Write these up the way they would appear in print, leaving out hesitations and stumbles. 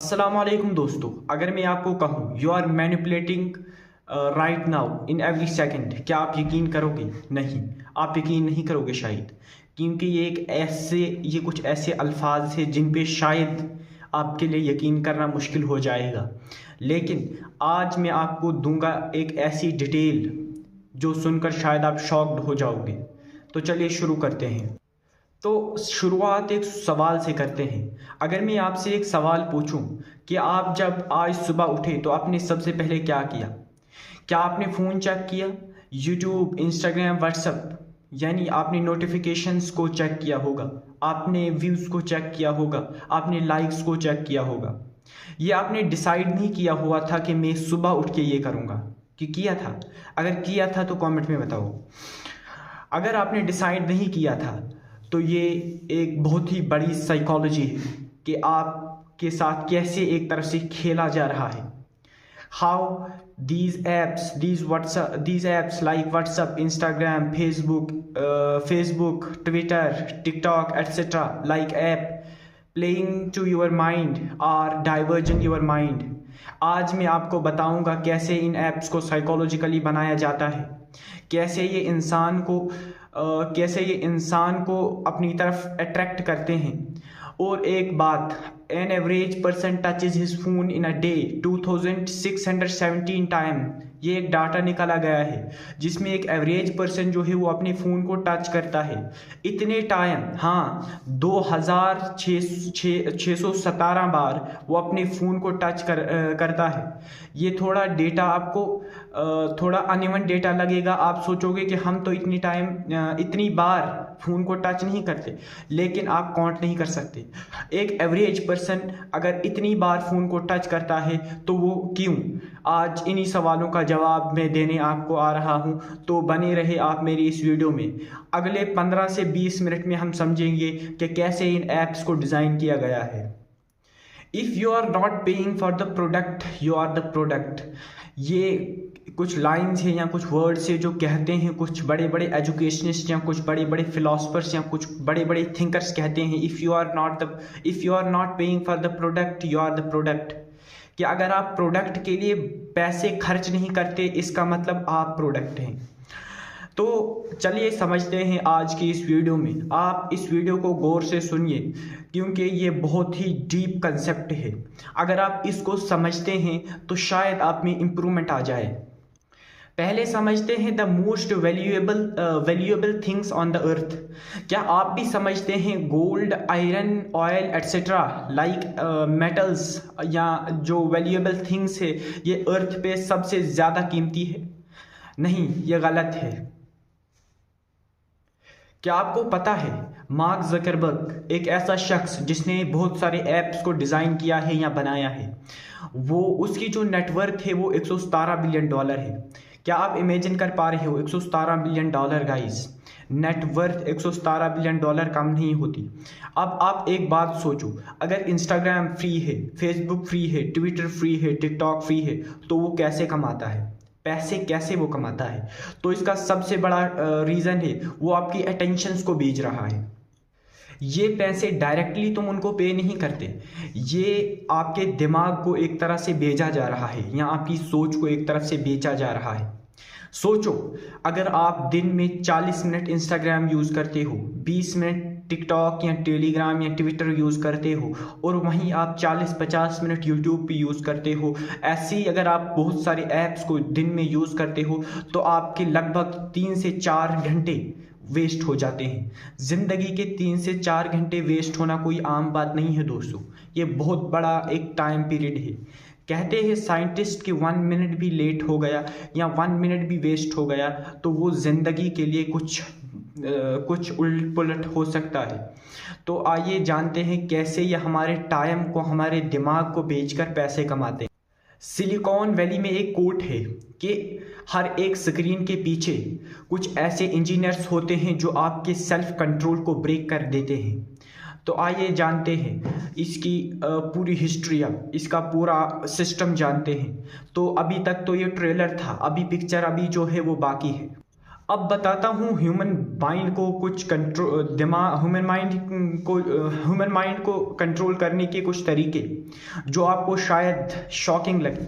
अस्सलामुअलैकुम दोस्तों, अगर मैं आपको कहूँ you are manipulating right now in every second, क्या आप यकीन करोगे? नहीं, आप यकीन नहीं करोगे शायद, क्योंकि ये कुछ ऐसे अल्फाज हैं जिन पे शायद आपके लिए यकीन करना मुश्किल हो जाएगा। लेकिन आज मैं आपको दूंगा एक ऐसी डिटेल जो सुनकर शायद आप शॉक्ड हो जाओगे। तो चलिए शुरू करते हैं। तो शुरुआत एक सवाल से करते हैं। अगर मैं आपसे एक सवाल पूछूं कि आप जब आज सुबह उठे तो आपने सबसे पहले क्या किया? क्या आपने फ़ोन चेक किया? यूट्यूब, इंस्टाग्राम, व्हाट्सएप, यानी आपने नोटिफिकेशंस को चेक किया होगा, आपने व्यूज़ को चेक किया होगा, आपने लाइक्स को चेक किया होगा। ये आपने डिसाइड नहीं किया हुआ था कि मैं सुबह उठ के ये करूँगा, कि किया था? अगर किया था तो कमेंट में बताओ। अगर आपने डिसाइड नहीं किया था तो ये एक बहुत ही बड़ी साइकोलॉजी है कि आपके साथ कैसे एक तरफ से खेला जा रहा है। How these apps like WhatsApp, Instagram, Facebook, Twitter, TikTok, etc. like app playing to your mind or diverging your mind। आज मैं आपको बताऊंगा कैसे इन ऐप्स को साइकोलॉजिकली बनाया जाता है, कैसे ये इंसान को अपनी तरफ अट्रैक्ट करते हैं। और एक बात, an average person touches his phone in a day 2617 time. ये एक डाटा निकाला गया है जिसमें एक एवरेज पर्सन जो है वो अपने फ़ोन को टच करता है इतने टाइम, हाँ 2617 बार वो अपने फ़ोन को टच करता है। ये थोड़ा डेटा आपको थोड़ा अनइवन डेटा लगेगा। आप सोचोगे कि हम तो इतनी बार फ़ोन को टच नहीं करते, लेकिन आप काउंट नहीं कर सकते। एक एवरेज पर्सन अगर इतनी बार फ़ोन को टच करता है तो वो क्यों? आज इन्हीं सवालों का जवाब मैं देने आपको आ रहा हूं, तो बने रहे आप मेरी इस वीडियो में। अगले 15 से 20 मिनट में हम समझेंगे कि कैसे इन ऐप्स को डिज़ाइन किया गया है। If you are not paying for the product you are the product. ये कुछ लाइंस हैं या कुछ वर्ड्स हैं जो कहते हैं कुछ बड़े बड़े एजुकेशनिस्ट या कुछ बड़े बड़े फिलोसफर्स या कुछ बड़े बड़े थिंकर्स कहते हैं, if you are not paying for the product you are the product. कि अगर आप प्रोडक्ट के लिए पैसे खर्च नहीं करते, इसका मतलब आप प्रोडक्ट हैं। तो चलिए समझते हैं आज की इस वीडियो में। आप इस वीडियो को गौर से सुनिए क्योंकि ये बहुत ही डीप कंसेप्ट है। अगर आप इसको समझते हैं तो शायद आप में इम्प्रूवमेंट आ जाए। पहले समझते हैं the most valuable things on the earth. क्या आप भी समझते हैं gold, iron, oil etcetera like metals या जो वैल्यूएबल थिंग्स है ये अर्थ पे सबसे ज़्यादा कीमती है? नहीं, ये गलत है। क्या आपको पता है मार्क ज़करबर्ग एक ऐसा शख्स जिसने बहुत सारे ऐप्स को डिज़ाइन किया है या बनाया है, वो उसकी जो नेटवर्थ है वो 117 बिलियन डॉलर है। क्या आप इमेजिन कर पा रहे हो? 117 billion dollar guys, net worth 117 billion dollar कम नहीं होती। अब आप एक बात सोचो, अगर इंस्टाग्राम फ्री है, फेसबुक फ्री है, ट्विटर फ्री है, टिकटॉक फ्री है, तो वो कैसे कमाता है पैसे? कैसे वो कमाता है? तो इसका सबसे बड़ा रीज़न है वो आपकी अटेंशंस को बेच रहा है। ये पैसे डायरेक्टली तुम उनको पे नहीं करते, ये आपके दिमाग को एक तरह से बेचा जा रहा है या आपकी सोच को एक तरफ से बेचा जा रहा है। सोचो, अगर आप दिन में 40 मिनट इंस्टाग्राम यूज़ करते हो, 20 मिनट टिकटॉक या टेलीग्राम या ट्विटर यूज़ करते हो और वहीं आप 40-50 मिनट यूट्यूब पे यूज़ करते हो, ऐसे ही अगर आप बहुत सारे ऐप्स को दिन में यूज़ करते हो तो आपके लगभग 3 से 4 घंटे वेस्ट हो जाते हैं। ज़िंदगी के 3 से 4 घंटे वेस्ट होना कोई आम बात नहीं है दोस्तों, ये बहुत बड़ा एक टाइम पीरियड है। कहते हैं साइंटिस्ट कि 1 मिनट भी लेट हो गया या 1 मिनट भी वेस्ट हो गया तो वो ज़िंदगी के लिए कुछ उलट पुलट हो सकता है। तो आइए जानते हैं कैसे ये हमारे टाइम को, हमारे दिमाग को बेचकर पैसे कमाते हैं। सिलिकॉन वैली में एक कोट है कि हर एक स्क्रीन के पीछे कुछ ऐसे इंजीनियर्स होते हैं जो आपके सेल्फ कंट्रोल को ब्रेक कर देते हैं। तो आइए जानते हैं इसकी पूरी हिस्ट्री, अब इसका पूरा सिस्टम जानते हैं। तो अभी तक तो ये ट्रेलर था, अभी पिक्चर अभी जो है वो बाकी है। अब बताता हूँ ह्यूमन माइंड को कुछ कंट्रोल दिमाग ह्यूमन माइंड को कंट्रोल करने के कुछ तरीके जो आपको शायद शॉकिंग लगे।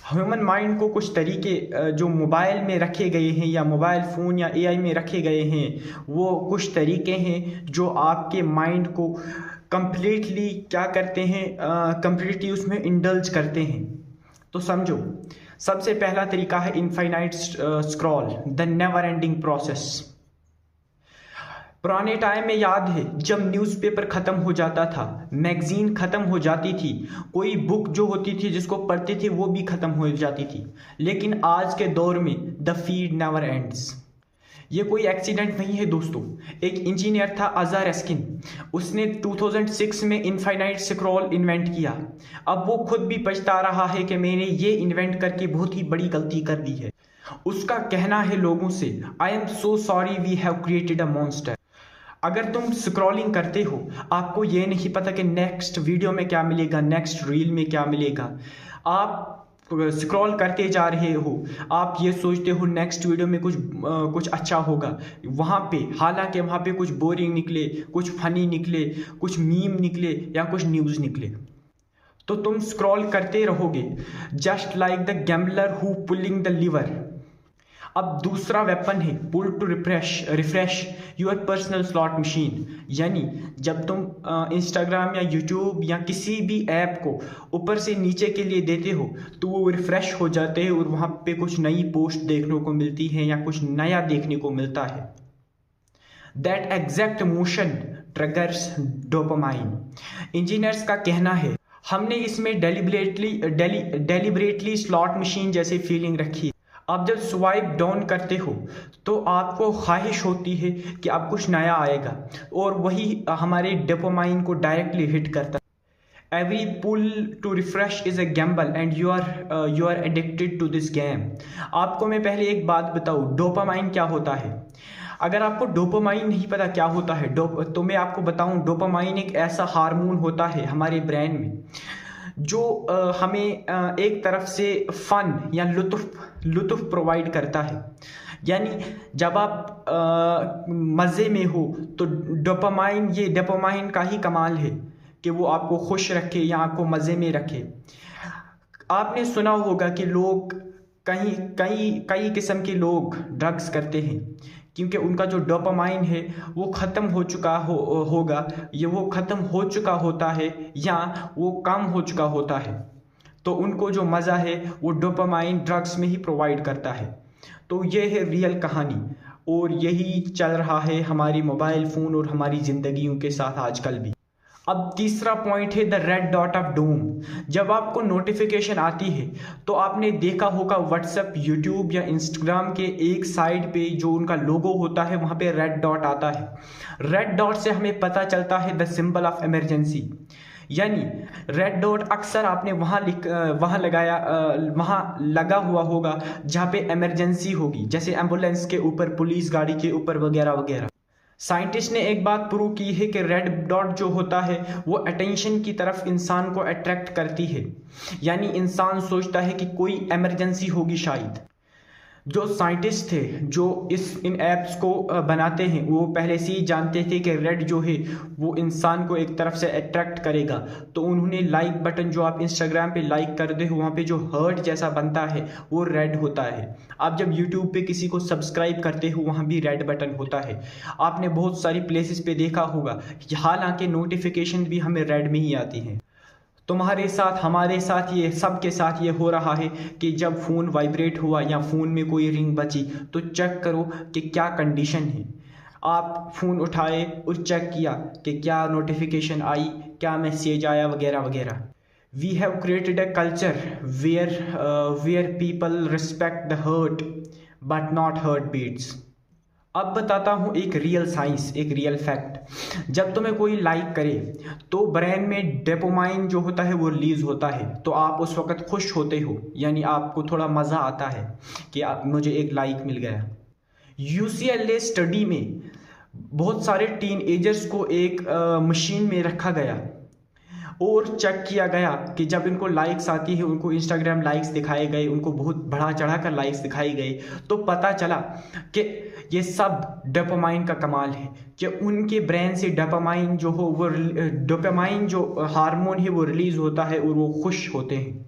ह्यूमन माइंड को कुछ तरीके जो मोबाइल में रखे गए हैं या मोबाइल फ़ोन या एआई में रखे गए हैं, वो कुछ तरीके हैं जो आपके माइंड को कंप्लीटली क्या करते हैं, कंप्लीटली उसमें इंडल्ज करते हैं। तो समझो, सबसे पहला तरीका है infinite scroll, the never ending process. पुराने टाइम में याद है जब न्यूज़पेपर ख़त्म हो जाता था, मैगज़ीन ख़त्म हो जाती थी, कोई बुक जो होती थी जिसको पढ़ते थे वो भी ख़त्म हो जाती थी, लेकिन आज के दौर में द फीड नेवर एंड्स। ये कोई एक्सीडेंट नहीं है दोस्तों। एक इंजीनियर था अज़र एस्किन, उसने 2006 में इनफाइनाइट स्क्रॉल इन्वेंट किया। अब वो खुद भी पछता रहा है कि मैंने ये इन्वेंट करके बहुत ही बड़ी गलती कर दी है। उसका कहना है लोगों से, I am so sorry we have created a monster. अगर तुम स्क्रॉलिंग करते हो, आपको ये नहीं पता कि नेक्स्ट वीडियो में क्या मिलेगा, नेक्स्ट रील में क्या मिलेगा, आप स्क्रॉल करते जा रहे हो, आप ये सोचते हो नेक्स्ट वीडियो में कुछ अच्छा होगा, वहाँ पे हालांकि वहाँ पे कुछ बोरिंग निकले, कुछ फनी निकले, कुछ मीम निकले या कुछ न्यूज़ निकले, तो तुम स्क्रॉल करते रहोगे just like the gambler who pulling the lever. अब दूसरा वेपन है pull to refresh your personal slot machine. यानी जब तुम इंस्टाग्राम या यूट्यूब या किसी भी ऐप को ऊपर से नीचे के लिए देते हो तो वो रिफ्रेश हो जाते हैं और वहाँ पे कुछ नई पोस्ट देखने को मिलती है या कुछ नया देखने को मिलता है। That exact motion triggers dopamine. Engineers का कहना है हमने इसमें डेलिबरेटली स्लॉट मशीन जैसी फीलिंग रखी। आप जब स्वाइप डाउन करते हो तो आपको ख्वाहिश होती है कि अब कुछ नया आएगा और वही हमारे डोपामाइन को डायरेक्टली हिट करता है। Every pull to refresh is a gamble and you are addicted to this game. आपको मैं पहले एक बात बताऊँ, डोपामाइन क्या होता है। अगर आपको डोपामाइन नहीं पता क्या होता है तो मैं आपको बताऊँ, डोपामाइन एक ऐसा हार्मोन होता है हमारे ब्रेन में जो हमें एक तरफ से फन या लुत्फ प्रोवाइड करता है। यानी जब आप मज़े में हो तो डोपामाइन का ही कमाल है कि वो आपको खुश रखे या आपको मज़े में रखे। आपने सुना होगा कि लोग कई किस्म के लोग ड्रग्स करते हैं क्योंकि उनका जो डोपामाइन है वो ख़त्म हो चुका होगा, ये वो ख़त्म हो चुका होता है या वो कम हो चुका होता है, तो उनको जो मज़ा है वो डोपामाइन ड्रग्स में ही प्रोवाइड करता है। तो ये है रियल कहानी और यही चल रहा है हमारी मोबाइल फ़ोन और हमारी ज़िंदगियों के साथ आजकल भी। अब तीसरा पॉइंट है the red dot of doom. जब आपको नोटिफिकेशन आती है तो आपने देखा होगा व्हाट्सएप, यूट्यूब या इंस्टाग्राम के एक साइड पे जो उनका लोगो होता है वहाँ पे रेड डॉट आता है। रेड डॉट से हमें पता चलता है द सिंबल ऑफ इमरजेंसी। यानी रेड डॉट अक्सर आपने वहाँ लगा हुआ होगा जहाँ पे इमरजेंसी होगी, जैसे एम्बुलेंस के ऊपर, पुलिस गाड़ी के ऊपर वगैरह वगैरह। साइंटिस्ट ने एक बात प्रूव की है कि रेड डॉट जो होता है वो अटेंशन की तरफ इंसान को अट्रैक्ट करती है। यानी इंसान सोचता है कि कोई इमरजेंसी होगी शायद। जो साइंटिस्ट थे जो इन ऐप्स को बनाते हैं वो पहले से ही जानते थे कि रेड जो है वो इंसान को एक तरफ से अट्रैक्ट करेगा, तो उन्होंने लाइक बटन जो आप इंस्टाग्राम पे लाइक करते हो वहाँ पे जो हार्ट जैसा बनता है वो रेड होता है। आप जब यूट्यूब पे किसी को सब्सक्राइब करते हो वहाँ भी रेड बटन होता है। आपने बहुत सारी प्लेसेस पे देखा होगा, हालांकि नोटिफिकेशन भी हमें रेड में ही आती हैं। तुम्हारे साथ, हमारे साथ, ये सबके साथ ये हो रहा है कि जब फ़ोन वाइब्रेट हुआ या फ़ोन में कोई रिंग बची तो चेक करो कि क्या कंडीशन है। आप फ़ोन उठाए और चेक किया कि क्या नोटिफिकेशन आई, क्या मैसेज आया वगैरह वगैरह। We have created a culture where people respect the hurt but not hurt beats. अब बताता हूँ एक रियल साइंस, एक रियल फैक्ट। जब तुम्हें कोई लाइक करे तो ब्रेन में डोपामाइन जो होता है वो रिलीज होता है, तो आप उस वक्त खुश होते हो, यानी आपको थोड़ा मज़ा आता है कि मुझे एक लाइक मिल गया। UCLA स्टडी में बहुत सारे टीन एजर्स को एक मशीन में रखा गया और चेक किया गया कि जब इनको लाइक्स आती है, उनको इंस्टाग्राम लाइक्स दिखाए गए, उनको बहुत बढ़ा चढ़ा कर लाइक्स दिखाई गई, तो पता चला कि ये सब डोपामाइन का कमाल है, कि उनके ब्रेन से डोपामाइन जो हो वो डोपामाइन जो हार्मोन है वो रिलीज़ होता है और वो खुश होते हैं।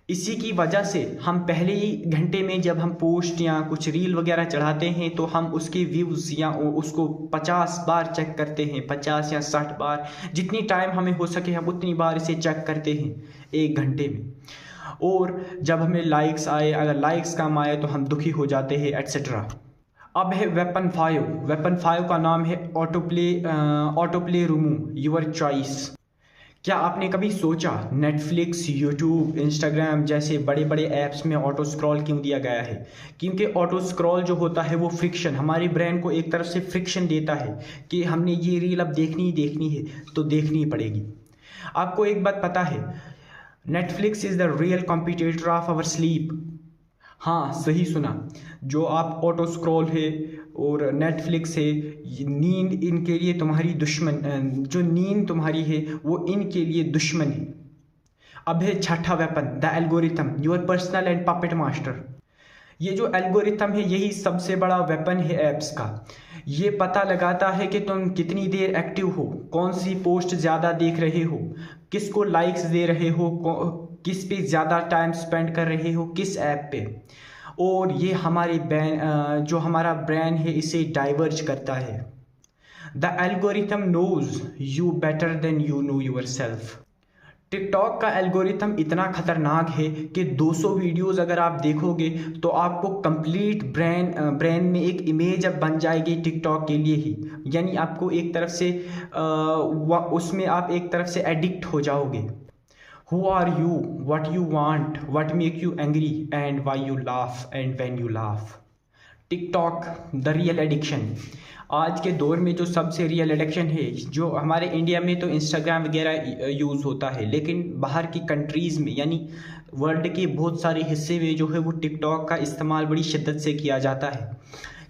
इसी की वजह से हम पहले ही घंटे में जब हम पोस्ट या कुछ रील वगैरह चढ़ाते हैं तो हम उसके व्यूज़ या उसको 50 बार चेक करते हैं, 50 या 60 बार, जितनी टाइम हमें हो सके हम उतनी बार इसे चेक करते हैं एक घंटे में। और जब हमें लाइक्स आए, अगर लाइक्स कम आए तो हम दुखी हो जाते हैं एट्सेट्रा। अब है वेपन 5। वेपन 5 का नाम है auto play remove your choice. क्या आपने कभी सोचा नेटफ्लिक्स, यूट्यूब, इंस्टाग्राम जैसे बड़े बड़े ऐप्स में ऑटो स्क्रॉल क्यों दिया गया है? क्योंकि ऑटो स्क्रॉल जो होता है वो फ्रिक्शन, हमारे ब्रेन को एक तरफ से फ्रिक्शन देता है कि हमने ये रील अब देखनी ही देखनी है तो देखनी ही पड़ेगी। आपको एक बात पता है, Netflix is the real competitor of our sleep. हाँ, सही सुना। जो आप ऑटो स्क्रॉल है और नेटफ्लिक्स है, नींद इनके लिए तुम्हारी दुश्मन, जो नींद तुम्हारी है वो इनके लिए दुश्मन है। अब है छठा weapon, the algorithm, your personal and puppet master. ये जो एल्गोरिथम है यही सबसे बड़ा वेपन है ऐप्स का। ये पता लगाता है कि तुम कितनी देर एक्टिव हो, कौन सी पोस्ट ज़्यादा देख रहे हो, किसको लाइक्स दे रहे हो, किस पे ज़्यादा टाइम स्पेंड कर रहे हो, किस ऐप पे। और ये हमारे जो हमारा ब्रेन है इसे डाइवर्ज करता है। The algorithm knows you better than you know yourself. TikTok का एल्गोरिथम इतना खतरनाक है कि 200 वीडियोस अगर आप देखोगे तो आपको कंप्लीट ब्रेन में एक इमेज अब बन जाएगी टिकटॉक के लिए ही। यानी आपको एक तरफ से उसमें आप एक तरफ से एडिक्ट हो जाओगे। Who are you? What you want? What make you angry? And why you laugh? And when you laugh? TikTok the real addiction. आज के दौर में जो सबसे रियल एडिक्शन है, जो हमारे इंडिया में तो इंस्टाग्राम वगैरह यूज़ होता है, लेकिन बाहर की कंट्रीज़ में यानी वर्ल्ड के बहुत सारे हिस्से में जो है वो टिकटॉक का इस्तेमाल बड़ी शिद्दत से किया जाता है।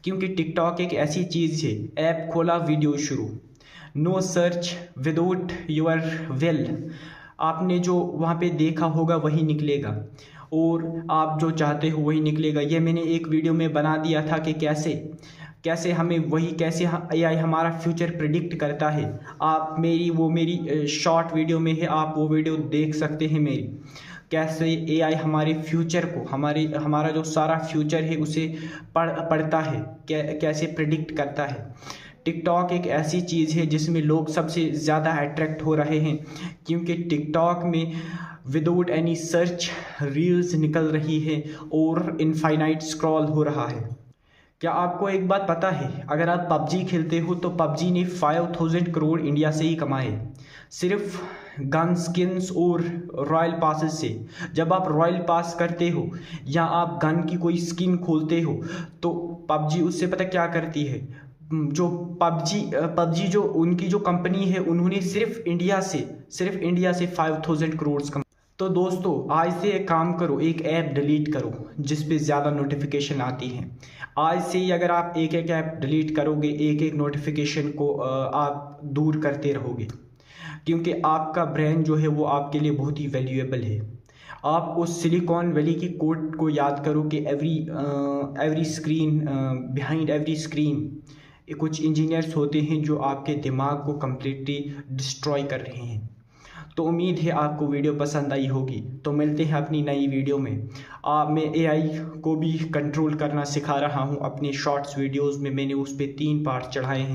क्योंकि टिकटॉक एक ऐसी चीज़ है, ऐप खोला वीडियो शुरू, know search without your will, आपने जो वहाँ पे देखा होगा वही निकलेगा और आप जो चाहते हो वही निकलेगा। ये मैंने एक वीडियो में बना दिया था कि कैसे हमें वही, कैसे AI हमारा फ्यूचर प्रिडिक्ट करता है। आप मेरी शॉर्ट वीडियो में है, आप वो वीडियो देख सकते हैं मेरी, कैसे AI हमारे फ्यूचर को, हमारा जो सारा फ्यूचर है उसे पढ़ता है, कैसे प्रिडिक्ट करता है। टिकटॉक एक ऐसी चीज़ है जिसमें लोग सबसे ज़्यादा अट्रैक्ट हो रहे हैं, क्योंकि टिकटॉक में विदाउट एनी सर्च रील्स निकल रही है और इनफाइनाइट स्क्रॉल हो रहा है। क्या आपको एक बात पता है, अगर आप पबजी खेलते हो तो पबजी ने 5000 करोड़ इंडिया से ही कमाए, सिर्फ गन स्किन्स और रॉयल पासेस से। जब आप रॉयल पास करते हो या आप गन की कोई स्किन खोलते हो तो पबजी उससे पता क्या करती है, जो पबजी जो उनकी जो कंपनी है उन्होंने सिर्फ इंडिया से 5000 करोड़ कमा। तो दोस्तों आज से एक काम करो, एक ऐप डिलीट करो जिस पे ज़्यादा नोटिफिकेशन आती हैं। आज से ही अगर आप एक एक ऐप डिलीट करोगे, एक एक नोटिफिकेशन को आप दूर करते रहोगे, क्योंकि आपका ब्रेन जो है वो आपके लिए बहुत ही वैल्यूएबल है। आप उस सिलिकॉन वैली की कोट को याद करो कि every screen, behind every screen कुछ इंजीनियर्स होते हैं जो आपके दिमाग को कम्प्लीटली डिस्ट्रॉय कर रहे हैं। तो उम्मीद है आपको वीडियो पसंद आई होगी। तो मिलते हैं अपनी नई वीडियो में। मैं AI को भी कंट्रोल करना सिखा रहा हूँ अपने शॉर्ट्स वीडियोज़ में, मैंने उस पर 3 पार्ट चढ़ाए हैं।